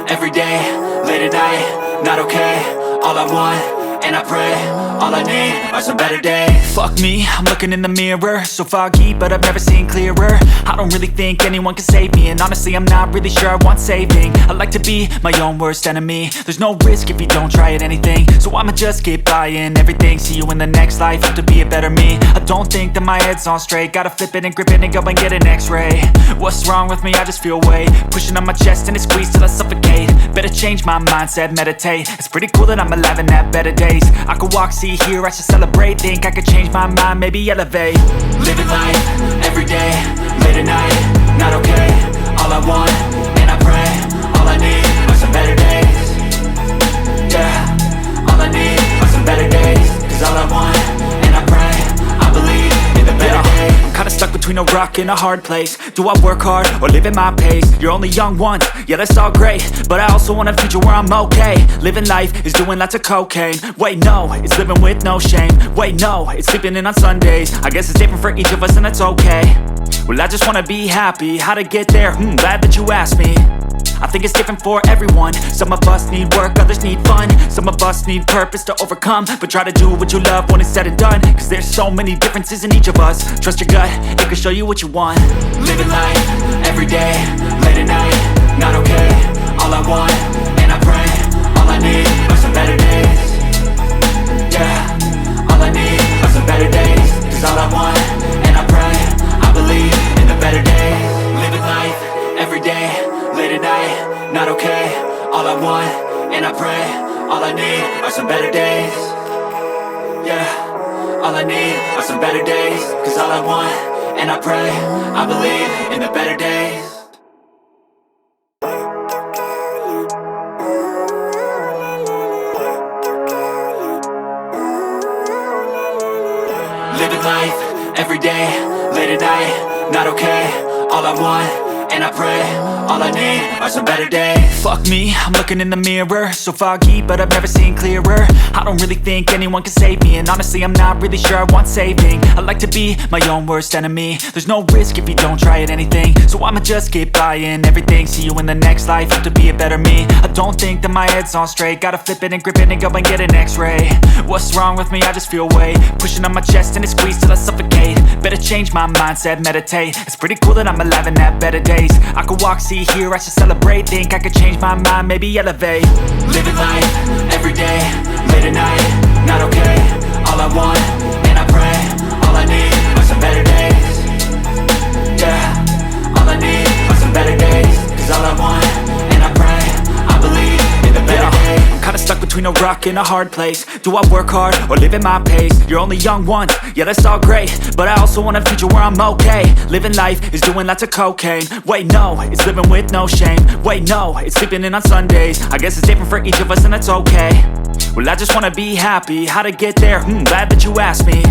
every day, late at night, not okay. All I want, and I pray, all I need are some better days. Fuck me, I'm looking in the mirror, so foggy, but I've never seen clearer. I don't really think anyone can save me, and honestly I'm not really sure I want saving. I like to be my own worst enemy. There's no risk if you don't try at anything, so I'ma just keep buying everything. See you in the next life, have to be a better me. I don't think that my head's on straight, gotta flip it and grip it and go and get an x-ray. What's wrong with me? I just feel weight pushing on my chest and it squeezes till I suffocate. Better change my mindset, meditate. It's pretty cool that I'm alive and have better days. I could walk, see, hear, I should celebrate. Think I could change my mind, maybe elevate. Living life, every day, late at night, not okay. All I want, and I pray, all I need are some better days. Yeah, all I need are some better days. Cause all I want, and I pray, I believe in the better days. I'm kinda stuck between a rock and a hard place. Do I work hard or live at my pace? You're only young once, yeah that's all great, but I also want a future where I'm okay. Living life is doing lots of cocaine. Wait no, it's living with no shame. Wait no, it's sleeping in on Sundays. I guess it's different for each of us and that's okay. Well I just wanna be happy, how to get there? Glad that you asked me. I think it's different for everyone. Some of us need work, others need fun. Some of us need purpose to overcome. But try to do what you love when it's said and done. Cause there's so many differences in each of us. Trust your gut, it can show you what you want. Living life, every day, late at night, not okay. All I want, and I pray, all I need are some better days. Yeah, all I need are some better days. Cause all I want, and I pray, I believe in the better days. Living life, every day, late at night, not okay. All I want, and I pray, all I need are some better days. Yeah, all I need are some better days. Cause all I want, and I pray, I believe in the better days. Living life, every day, late at night, not okay. All I want, and I pray, all I need are some better days. Fuck me, I'm looking in the mirror, so foggy, but I've never seen clearer. I don't really think anyone can save me, and honestly I'm not really sure I want saving. I like to be my own worst enemy. There's no risk if you don't try at anything, so I'ma just keep buying everything. See you in the next life, have to be a better me. I don't think that my head's on straight, gotta flip it and grip it and go and get an x-ray. What's wrong with me? I just feel weight pushing on my chest and it squeezes till I suffocate. Better change my mindset, meditate. It's pretty cool that I'm alive and have better days. I could walk, see, hear, I should celebrate. Think I could change my mind, maybe elevate. Living life, every day, late at night, not okay. All I want, and I pray, all I need are some better days. Yeah, all I need are some better days. Cause all I want, and I pray, I believe in the better days. I'm kinda stuck between a rock and a hard place. Do I work hard or live at my pace? You're only young once, yeah that's all great, but I also want a future where I'm okay. Living life is doing lots of cocaine. Wait no, it's living with no shame. Wait no, it's sleeping in on Sundays. I guess it's different for each of us and that's okay. Well I just wanna be happy, how to get there? Glad that you asked me.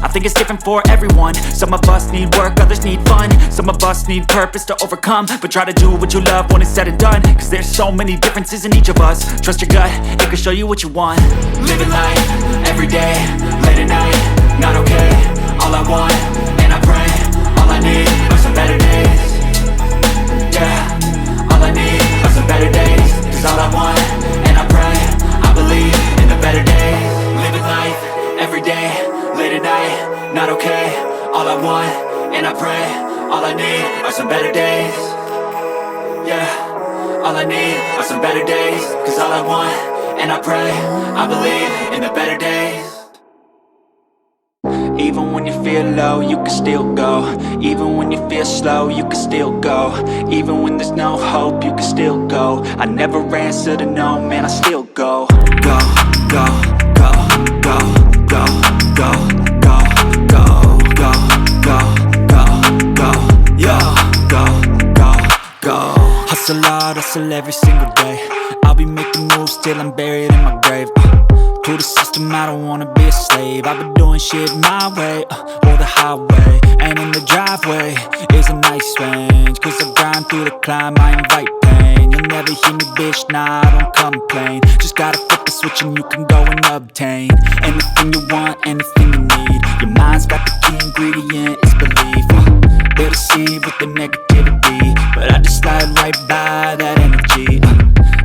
I think it's different for everyone. Some of us need work, others need fun. Some of us need purpose to overcome. But try to do what you love when it's said and done. Cause there's so many differences in each of us. Trust your gut, it can show you what you want. Living life, every day, late at night, not okay. All I want, and I pray, all I need are some better days. Yeah, all I need are some better days. Cause all I want, and I pray, I believe in the better days. Living life, every day, late at night, not okay. All I want, and I pray, all I need are some better days. Yeah, all I need are some better days. Cause all I want, and I pray, I believe in the better days. Even when you feel low, you can still go. Even when you feel slow, you can still go. Even when there's no hope, you can still go. I never answer to no, man, I still go. Go, go, go, go, go, go, go, go, go, go, go, go, yo, go, go, go. Hustle hard, hustle every single day. I'll be making moves till I'm buried in my grave. To the system, I don't wanna be a slave. I've been doing shit my way, or the highway. And in the driveway is a nice range. Cause I grind through the climb, I invite pain. You'll never hear me, bitch, nah, I don't complain. Just gotta flip the switch and you can go and obtain anything you want, anything you need. Your mind's got the key ingredient, it's belief. They'll deceive with the negativity, but I just slide right by that energy.